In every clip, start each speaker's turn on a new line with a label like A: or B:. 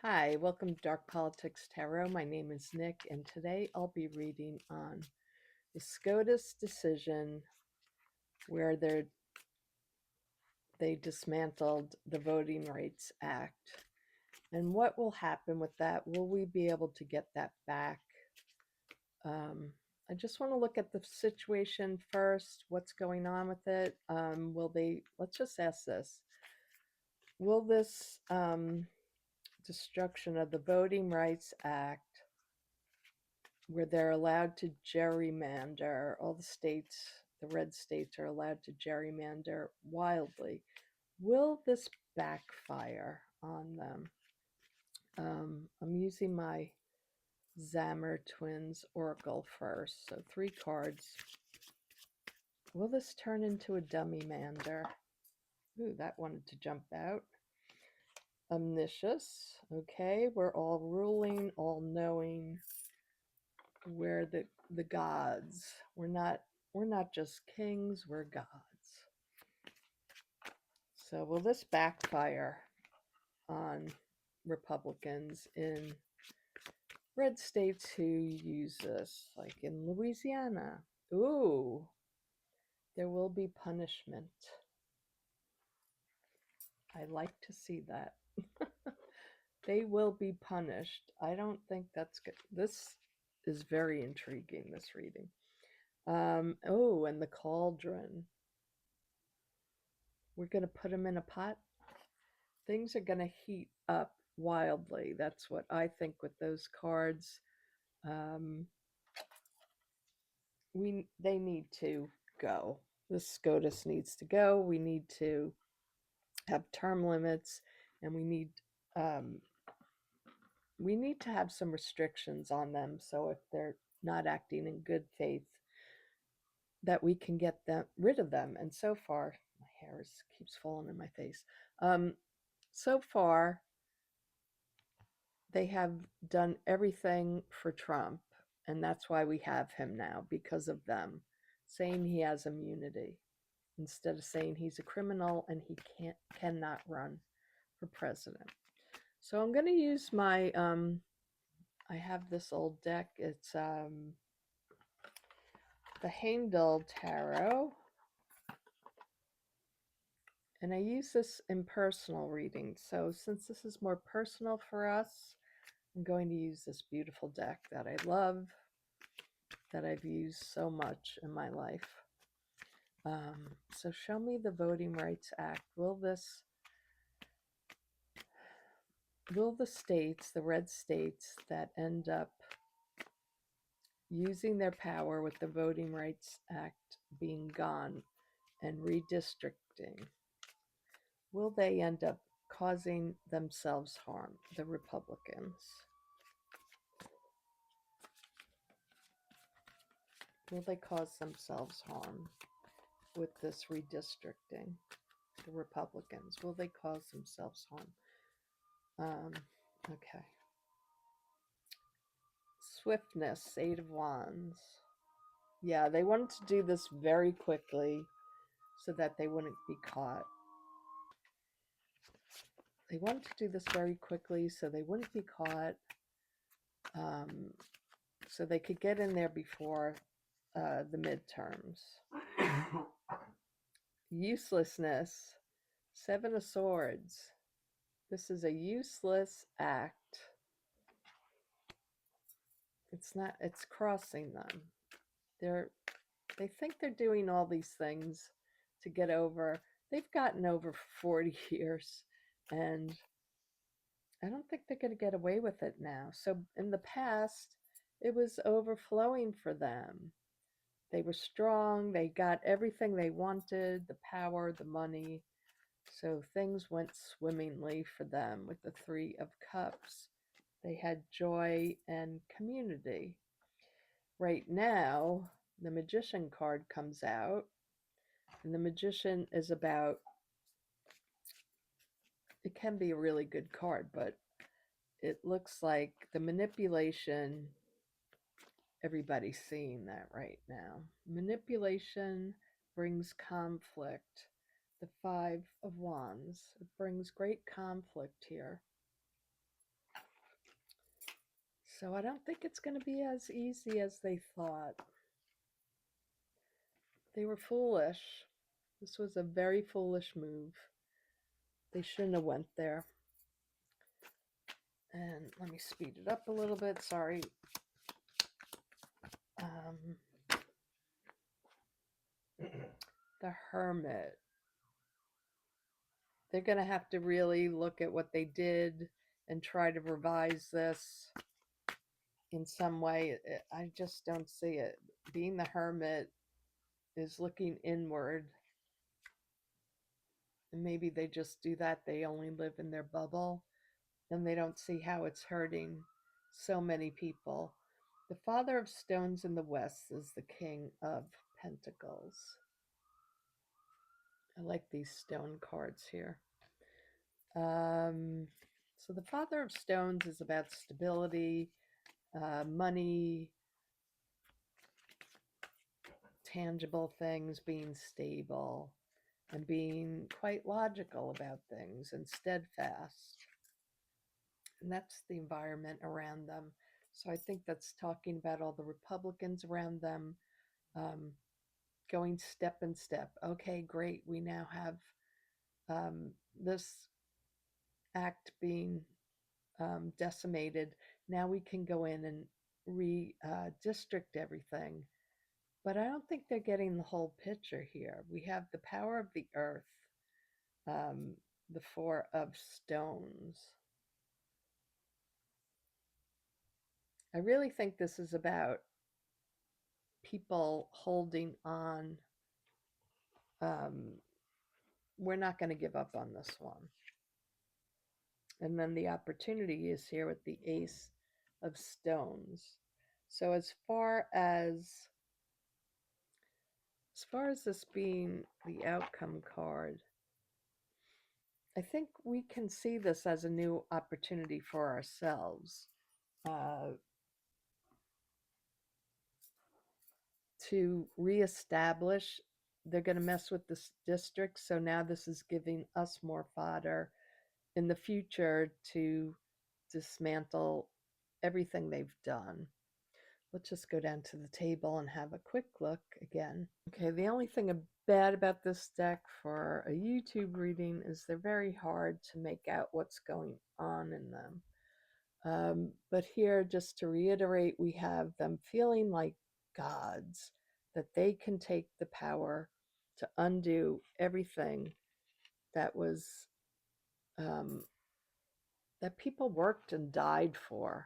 A: Hi, welcome to Dark Politics Tarot. My name is Nick, and today I'll be reading on the SCOTUS decision where they dismantled the Voting Rights Act. And what will happen with that? Will we be able to get that back? I just want to look at the situation first, what's going on with it. Let's just ask this. Will this destruction of the Voting Rights Act, where they're allowed to gerrymander, all the states, the red states are allowed to gerrymander wildly, will this backfire on them? I'm using my Zammer Twins Oracle first, so 3 cards. Will this turn into a dummy mander? Ooh, that wanted to jump out. Omniscious. Okay, we're all ruling, all knowing. We're the gods. We're not just kings, we're gods. So will this backfire on Republicans in red states who use this, like in Louisiana? Ooh, there will be punishment. I like to see that. They will be punished. I don't think that's good. This is very intriguing, this reading. Oh, and the cauldron. We're going to put them in a pot. Things are going to heat up wildly. That's what I think with those cards. They need to go. The SCOTUS needs to go. We need to have term limits, and we need to have some restrictions on them. So if they're not acting in good faith, that we can get rid of them. And so far, my hair keeps falling in my face. So far, they have done everything for Trump, and that's why we have him now, because of them saying he has immunity instead of saying he's a criminal and he cannot run for president. So I'm going to use my I have this old deck. It's the Heimdall Tarot, and I use this in personal readings. So since this is more personal for us, I'm going to use this beautiful deck that I love, that I've used so much in my life. So show me the Voting Rights Act. Will the states, the red states that end up using their power with the Voting Rights Act being gone and redistricting, will they end up causing themselves harm, the Republicans? Will they cause themselves harm with this redistricting? The Republicans, will they cause themselves harm? Okay. Swiftness, 8 of Wands. Yeah, they wanted to do this very quickly so that they wouldn't be caught. They wanted to do this very quickly so they wouldn't be caught, so they could get in there before the midterms. Uselessness, 7 of Swords. This is a useless act. It's crossing them. They think they're doing all these things to get over. They've gotten over 40 years, and I don't think they're going to get away with it now. So in the past, it was overflowing for them. They were strong. They got everything they wanted, the power, the money. So things went swimmingly for them with the 3 of Cups. They had joy and community. Right now, the Magician card comes out, and the Magician is about, it can be a really good card, but it looks like the manipulation, everybody's seeing that right now. Manipulation brings conflict. The 5 of Wands, it brings great conflict here. So I don't think it's going to be as easy as they thought. They were foolish. This was a very foolish move. They shouldn't have went there. And let me speed it up a little bit. Sorry. The Hermit. They're going to have to really look at what they did and try to revise this in some way. I just don't see it. Being the Hermit is looking inward. And maybe they just do that. They only live in their bubble and they don't see how it's hurting so many people. The Father of Stones in the West is the King of Pentacles. I like these stone cards here. So the Father of Stones is about stability, money, tangible things, being stable, and being quite logical about things and steadfast. And that's the environment around them. So I think that's talking about all the Republicans around them, going step and step. Okay, great. We now have this act being decimated. Now we can go in and redistrict everything. But I don't think they're getting the whole picture here. We have the power of the earth, the Four of Stones. I really think this is about people holding on. We're not going to give up on this one. And then the opportunity is here with the Ace of Stones. So as far as this being the outcome card, I think we can see this as a new opportunity for ourselves to reestablish. They're going to mess with this district, so now this is giving us more fodder in the future to dismantle everything they've done. Let's just go down to the table and have a quick look again. Okay, the only thing bad about this deck for a YouTube reading is they're very hard to make out what's going on in them. But here, just to reiterate, we have them feeling like gods, that they can take the power to undo everything that was that people worked and died for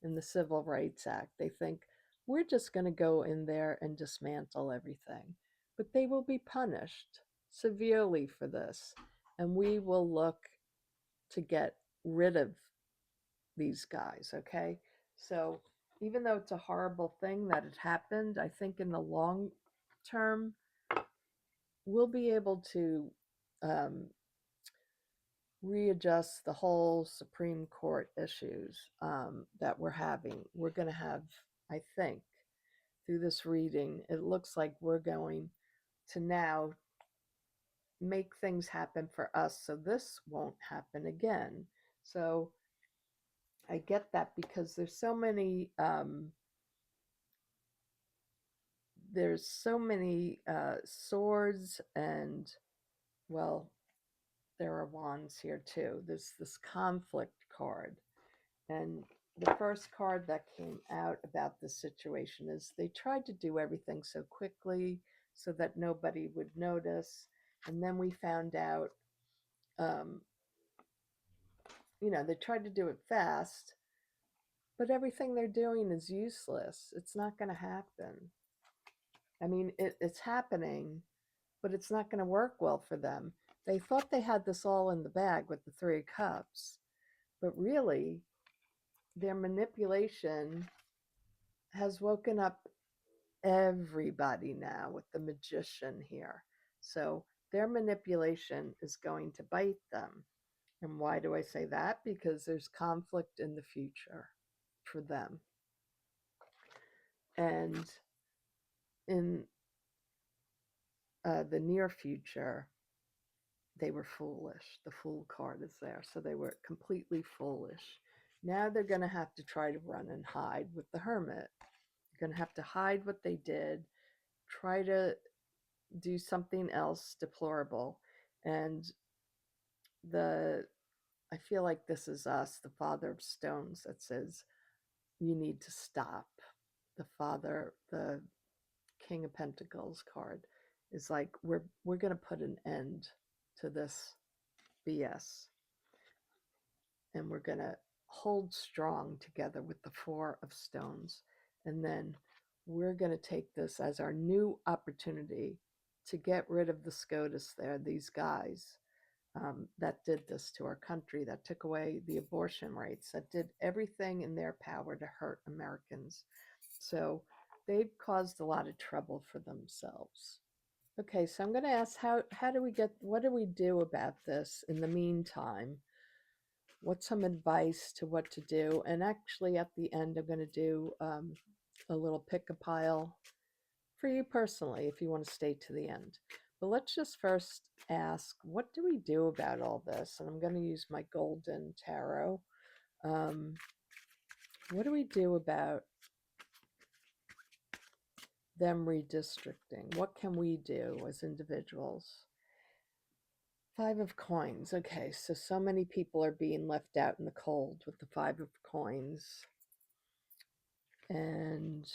A: in the Civil Rights Act. They think we're just going to go in there and dismantle everything, but they will be punished severely for this, and we will look to get rid of these guys, okay? So even though it's a horrible thing that it happened, I think in the long term, we'll be able to readjust the whole Supreme Court issues that we're having. We're going to have, I think, through this reading, it looks like we're going to now make things happen for us so this won't happen again. So I get that because there's so many swords and, well, there are wands here too. There's this conflict card. And the first card that came out about this situation is they tried to do everything so quickly so that nobody would notice. And then we found out, they tried to do it fast, but everything they're doing is useless. It's not going to happen. I mean, it's happening, but it's not going to work well for them. They thought they had this all in the bag with the Three of Cups, but really, their manipulation has woken up everybody now with the Magician here. So their manipulation is going to bite them. And why do I say that? Because there's conflict in the future for them. And in the near future, they were foolish. The Fool card is there. So they were completely foolish. Now they're going to have to try to run and hide with the hermit. They're going to have to hide what they did, try to do something else deplorable. And I feel like this is us, the Father of Stones, that says, you need to stop. The King of Pentacles card is like, we're going to put an end to this BS. And we're going to hold strong together with the Four of Stones. And then we're going to take this as our new opportunity to get rid of the SCOTUS there, these guys that did this to our country, that took away the abortion rights, that did everything in their power to hurt Americans. So they've caused a lot of trouble for themselves. Okay, so I'm going to ask, what do we do about this in the meantime? What's some advice to what to do? And actually at the end, I'm going to do a little pick a pile for you personally, if you want to stay to the end. But let's just first ask, what do we do about all this? And I'm going to use my golden tarot. What do we do about them redistricting? What can we do as individuals? Five of Coins. Okay, so many people are being left out in the cold with the Five of Coins. And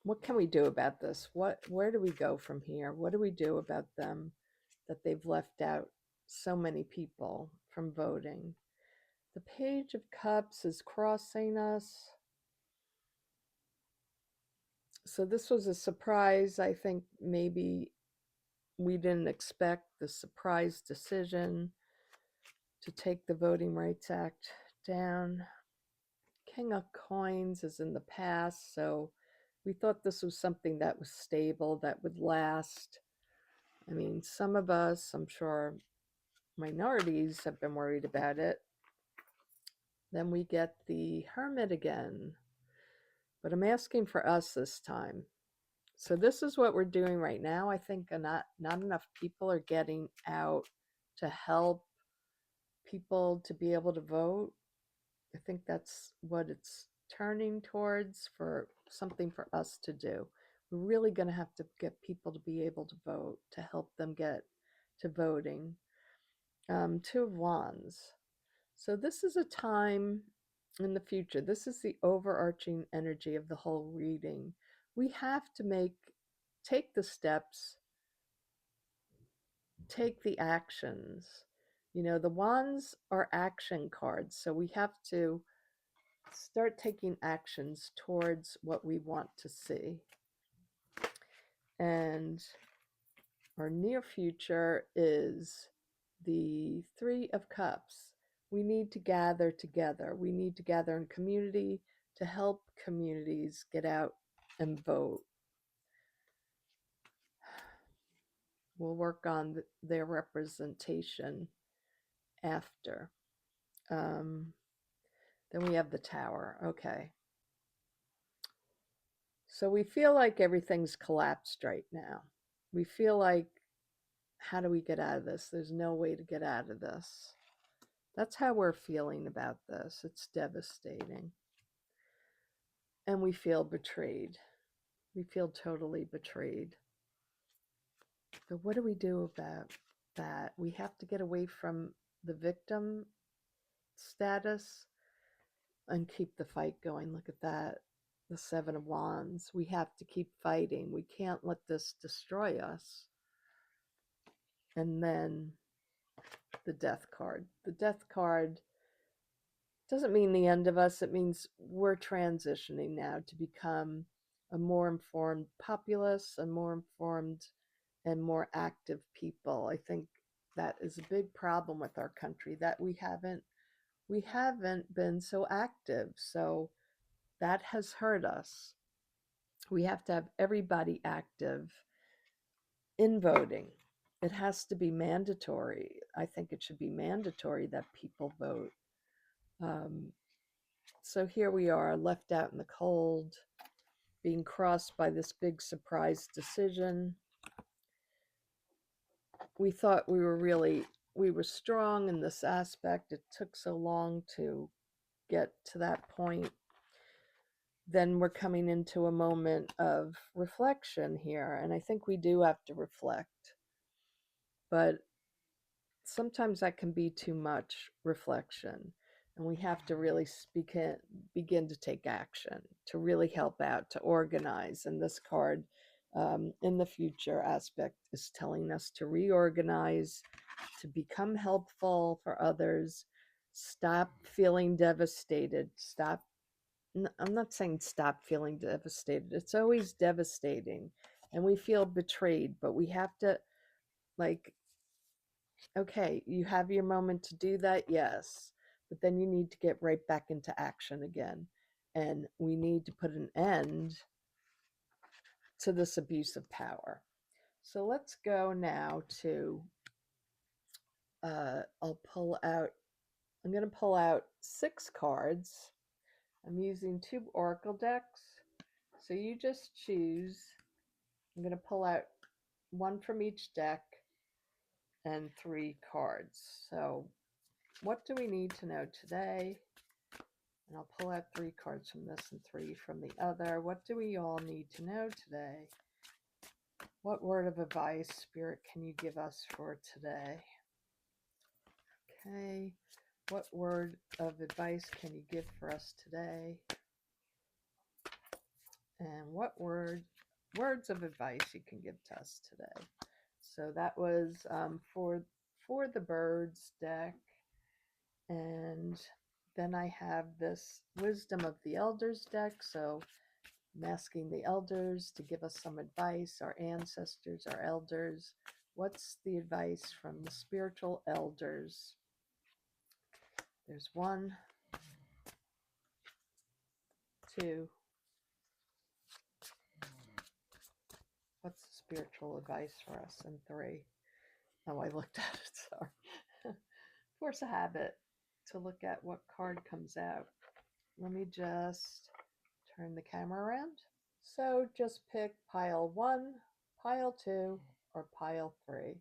A: what can we do about this? Where do we go from here? What do we do about them, that they've left out so many people from voting? The Page of Cups is crossing us. So this was a surprise. I think maybe we didn't expect the surprise decision to take the Voting Rights Act down. King of Coins is in the past, so we thought this was something that was stable, that would last. I mean, some of us, I'm sure minorities, have been worried about it. Then we get the Hermit again, but I'm asking for us this time. So this is what we're doing right now. I think not enough people are getting out to help people to be able to vote. I think that's what it's turning towards, for something for us to do. We're really going to have to get people to be able to vote, to help them get to voting. Two of Wands. So this is a time in the future. This is the overarching energy of the whole reading. We have to take the steps, take the actions. You know, the Wands are action cards, so we have to start taking actions towards what we want to see. And our near future is the Three of Cups. We need to gather together. We need to gather in community to help communities get out and vote. We'll work on their representation after. Then we have the Tower. Okay. So we feel like everything's collapsed right now. We feel like, how do we get out of this? There's no way to get out of this. That's how we're feeling about this. It's devastating. And we feel betrayed. We feel totally betrayed. So what do we do about that? We have to get away from the victim status and keep the fight going. Look at that. The Seven of Wands. We have to keep fighting. We can't let this destroy us. And then the Death card. The Death card doesn't mean the end of us. It means we're transitioning now to become a more informed populace, a more informed and more active people. I think that is a big problem with our country, that we haven't been so active. So that has hurt us. We have to have everybody active in voting. It has to be mandatory. I think it should be mandatory that people vote. So here we are, left out in the cold, being crossed by this big surprise decision. We thought we were really we were strong in this aspect, it took so long to get to that point, then we're coming into a moment of reflection here. And I think we do have to reflect, but sometimes that can be too much reflection. And we have to really begin to take action, to really help out, to organize. And this card in the future aspect is telling us to reorganize, to become helpful for others, stop feeling devastated, I'm not saying stop feeling devastated. It's always devastating and we feel betrayed, but we have to, like, okay, you have your moment to do that, yes, but then you need to get right back into action again. And we need to put an end to this abuse of power. So let's go now to, I'm going to pull out 6 cards. I'm using 2 oracle decks. So you just choose. I'm going to pull out 1 from each deck and 3 cards. So what do we need to know today? And I'll pull out 3 cards from this and 3 from the other. What do we all need to know today? What word of advice, Spirit, can you give us for today? Okay. What word of advice can you give for us today? And what words of advice you can give to us today? So that was for the birds deck. And then I have this Wisdom of the Elders deck. So I'm asking the elders to give us some advice, our ancestors, our elders. What's the advice from the spiritual elders? There's 1, 2. What's the spiritual advice for us? And 3. Oh, I looked at it, sorry. Force a habit to look at what card comes out. Let me just turn the camera around. So just pick pile 1, pile 2, or pile 3.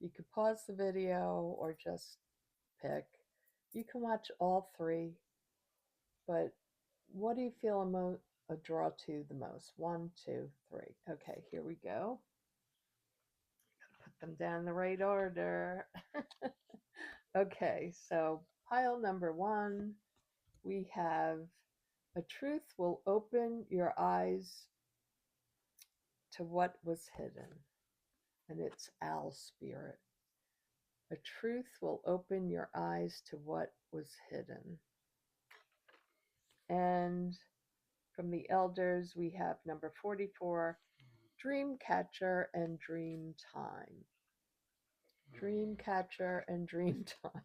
A: You could pause the video or just pick. You can watch all 3, but what do you feel a draw to the most? 1, 2, 3. Okay, here we go. Put them down in the right order. Okay, so pile number 1, we have a truth will open your eyes to what was hidden. And it's Al Spirit. A truth will open your eyes to what was hidden. And from the elders, we have number 44, Dream Catcher and Dream Time. Dream Catcher and Dream Time.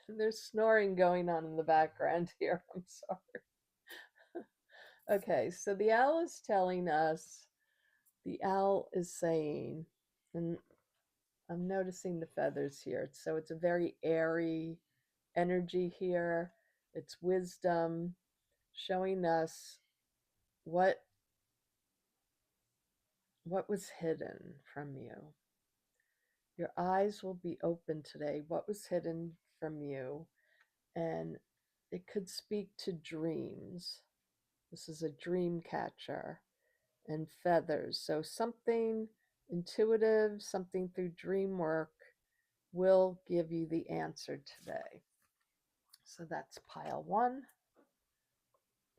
A: There's snoring going on in the background here. I'm sorry. Okay, so the owl is telling us, the owl is saying, and I'm noticing the feathers here. So it's a very airy energy here. It's wisdom showing us what was hidden from you. Your eyes will be open today. What was hidden from you? And it could speak to dreams. This is a dream catcher and feathers. So something intuitive, something through dream work will give you the answer today. So that's pile 1.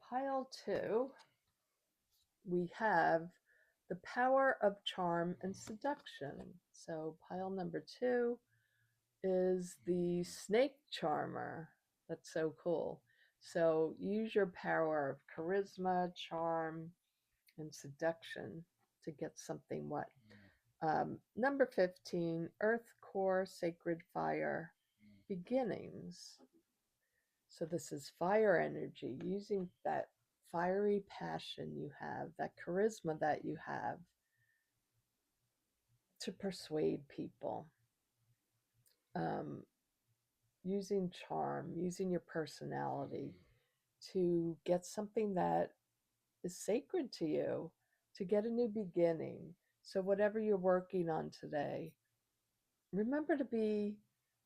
A: Pile 2, we have the power of charm and seduction. So pile number 2 is the snake charmer. That's so cool. So use your power of charisma, charm, and seduction to get something what? Number 15, earth core, sacred fire, beginnings. So this is fire energy, using that fiery passion you have, that charisma that you have to persuade people. Using charm, using your personality to get something that is sacred to you, to get a new beginning. So whatever you're working on today, remember to be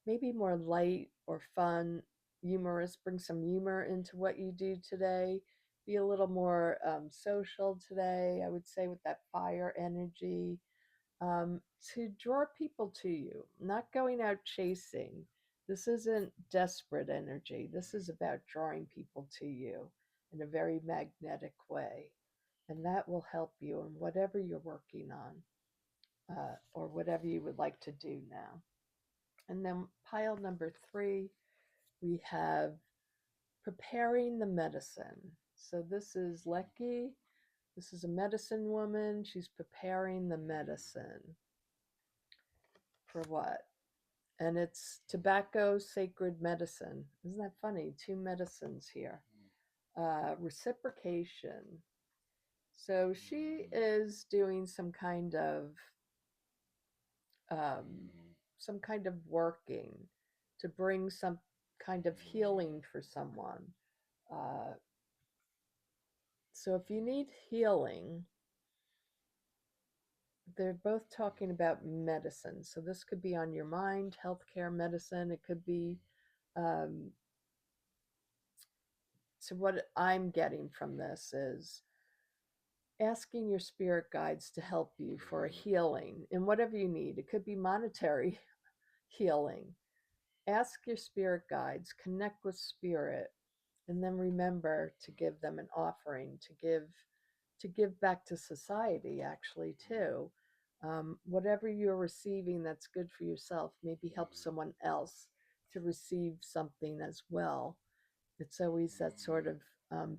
A: maybe more light or fun, humorous. Bring some humor into what you do today. Be a little more social today, I would say, with that fire energy, to draw people to you, not going out chasing. This isn't desperate energy. This is about drawing people to you in a very magnetic way. And that will help you in whatever you're working on, or whatever you would like to do now. And then pile number 3, we have preparing the medicine. So this is Lecky. This is a medicine woman. She's preparing the medicine. For what? And it's tobacco, sacred medicine. Isn't that funny? 2 medicines here. Reciprocation. So she is doing um, some kind of working to bring some kind of healing for someone. Uh, so if you need healing, they're both talking about medicine. So this could be on your mind, healthcare, medicine. It could be. So what I'm getting from this is asking your spirit guides to help you for a healing in whatever you need. It could be monetary healing. Ask your spirit guides, connect with spirit, and then remember to give them an offering, to give back to society, actually, too. Whatever you're receiving that's good for yourself, maybe help someone else to receive something as well. It's always that sort of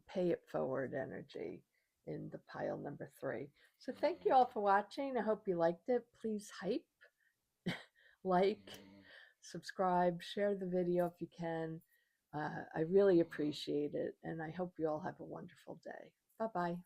A: pay it forward energy in the pile number 3. So thank you all for watching. I hope you liked it. Please hype, like, subscribe, share the video if you can. I really appreciate it, and I hope you all have a wonderful day. Bye-bye.